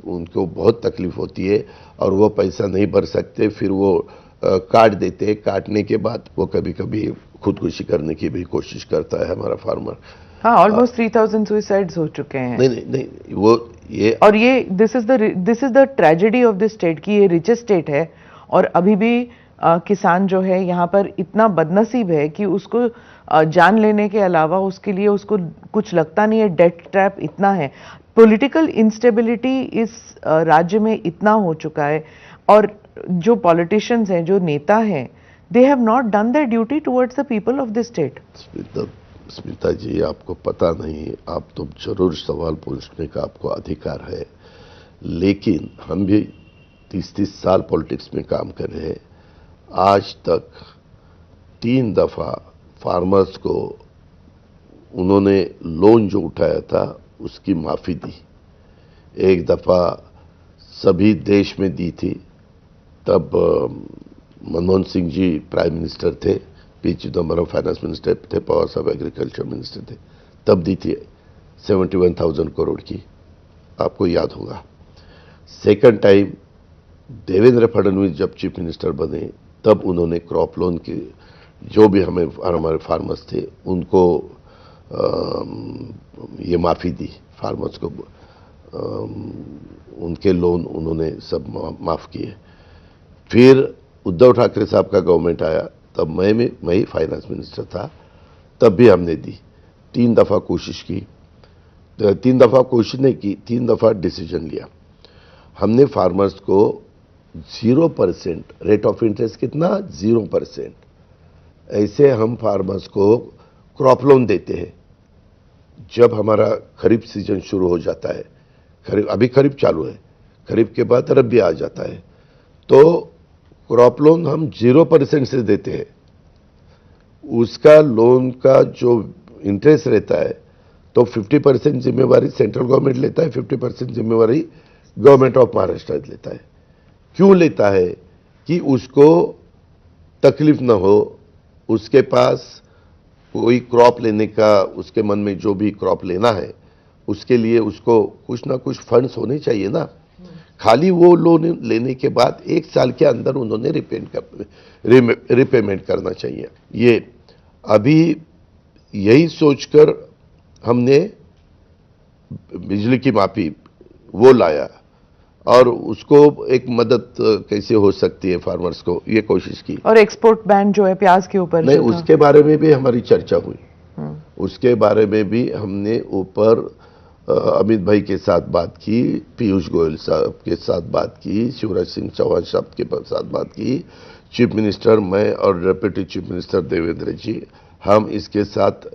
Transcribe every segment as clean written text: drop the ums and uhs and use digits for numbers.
उनको बहुत तकलीफ होती है और वो पैसा नहीं भर सकते, फिर वो काट देते हैं। काटने के बाद वो कभी कभी खुदकुशी करने की भी कोशिश करता है हमारा फार्मर। हाँ, ऑलमोस्ट 3000 सुसाइड्स हो चुके हैं। नहीं नहीं नहीं, वो ये और ये this is the tragedy of this state कि ये रिचेस्ट स्टेट है और अभी भी किसान जो है यहाँ पर इतना बदनसीब है कि उसको जान लेने के अलावा उसके लिए उसको कुछ लगता नहीं है। डेट ट्रैप इतना है, पॉलिटिकल इंस्टेबिलिटी इस राज्य में इतना हो चुका है और जो पॉलिटिशियंस हैं, जो नेता हैं, they have not done their duty towards the people of this state. Smita ji, आपको पता नहीं, आप तो जरूर सवाल पूछने का आपको अधिकार है, लेकिन हम भी 30-30 साल पॉलिटिक्स में काम कर रहे हैं। आज तक 3 दफा फार्मर्स को उन्होंने लोन जो उठाया था उसकी माफी दी। एक दफा सभी देश में दी थी, तब मनमोहन सिंह जी प्राइम मिनिस्टर थे, पी चिदम्बरम फाइनेंस मिनिस्टर थे, पवार साहब एग्रीकल्चर मिनिस्टर थे, तब दी थी 71,000 करोड़ की, आपको याद होगा। सेकंड टाइम देवेंद्र फडणवीस जब चीफ मिनिस्टर बने तब उन्होंने क्रॉप लोन के जो भी हमारे फार्मर्स थे उनको ये माफ़ी दी, फार्मर्स को उनके लोन उन्होंने सब माफ़ किए। फिर उद्धव ठाकरे साहब का गवर्नमेंट आया, तब मैं ही फाइनेंस मिनिस्टर था, तब भी हमने दी। 3 दफ़ा कोशिश की, 3 दफ़ा कोशिश नहीं की, 3 दफ़ा डिसीजन लिया। हमने फार्मर्स को 0% रेट ऑफ इंटरेस्ट, कितना 0%, ऐसे हम फार्मर्स को क्रॉप लोन देते हैं। जब हमारा खरीफ सीजन शुरू हो जाता है, अभी खरीफ चालू है, खरीफ के बाद रबी आ जाता है, तो क्रॉप लोन हम 0% से देते हैं। उसका लोन का जो इंटरेस्ट रहता है तो 50% जिम्मेवारी सेंट्रल गवर्नमेंट लेता है, 50% जिम्मेवारी गवर्नमेंट ऑफ महाराष्ट्र लेता है। क्यों लेता है? कि उसको तकलीफ ना हो, उसके पास कोई क्रॉप लेने का, उसके मन में जो भी क्रॉप लेना है उसके लिए उसको कुछ ना कुछ फंड्स होने चाहिए ना। खाली वो लोन लेने के बाद 1 साल के अंदर उन्होंने रिपेमेंट करना चाहिए। ये अभी यही सोचकर हमने बिजली की माफी वो लाया और उसको एक मदद कैसे हो सकती है फार्मर्स को, ये कोशिश की। और एक्सपोर्ट बैन जो है प्याज के ऊपर, नहीं, उसके बारे में भी हमारी चर्चा हुई। उसके बारे में भी हमने ऊपर अमित भाई के साथ बात की, पीयूष गोयल साहब के साथ बात की, शिवराज सिंह चौहान साहब के साथ बात की, चीफ मिनिस्टर मैं और डिप्टी चीफ मिनिस्टर देवेंद्र जी, हम इसके साथ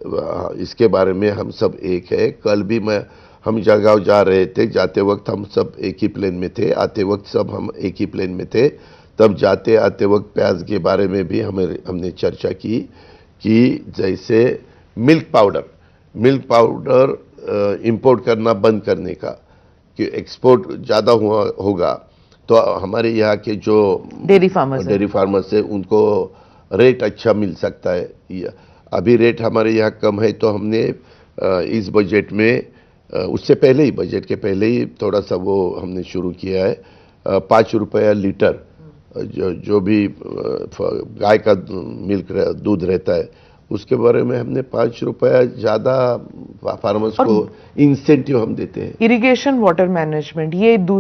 इसके बारे में हम सब एक है। कल भी हम जलगांव जा रहे थे, जाते वक्त हम सब एक ही प्लेन में थे, आते वक्त सब हम एक ही प्लेन में थे। तब जाते आते वक्त प्याज के बारे में भी हमने चर्चा की कि जैसे मिल्क पाउडर इंपोर्ट करना बंद करने का, कि एक्सपोर्ट ज़्यादा होगा तो हमारे यहाँ के जो डेयरी फार्मर्स है उनको रेट अच्छा मिल सकता है। अभी रेट हमारे यहाँ कम है, तो हमने इस बजट में, उससे पहले ही, बजट के पहले ही थोड़ा सा वो हमने शुरू किया है, 5 रुपया लीटर जो भी गाय का दूध रहता है उसके बारे में हमने 5 रुपया ज़्यादा फार्मर्स को इंसेंटिव हम देते हैं। इरिगेशन वाटर मैनेजमेंट, ये